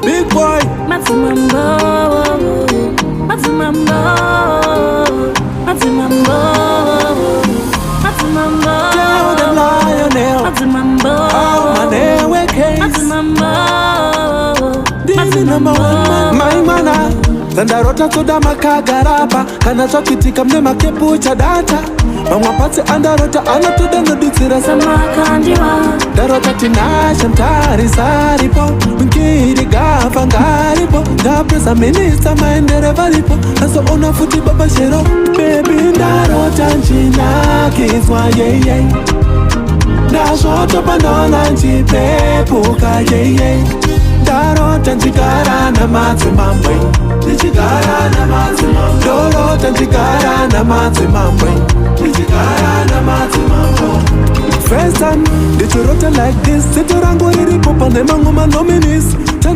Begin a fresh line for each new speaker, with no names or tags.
Big boy
Matimambo, Matimambo, Matimambo, Matimambo,
Tell them Lionel
Matimambo,
Manewe case
Matimambo,
Dini number one man My mana Tandarota soda makagarapa Kana chokitika mnema kepucha data Mamwapatse andarota anatuda nodutira
Samakandiwa
Darota tinasha mtari saripo Mkiri gafa ngaripo Gapresa minista maendere varipo Aso unafuti baba shero Baby darota nchina kiswa yeye Dashoto pandona nchipepuka yeye Darota nchikara na matimamwe Nchikara na matimamwe Dorota nchikara na matimamwe Nchikara na matimamwe First time, did you rotate like this? Sit around, go hit it, pop on the mango, man, nominees.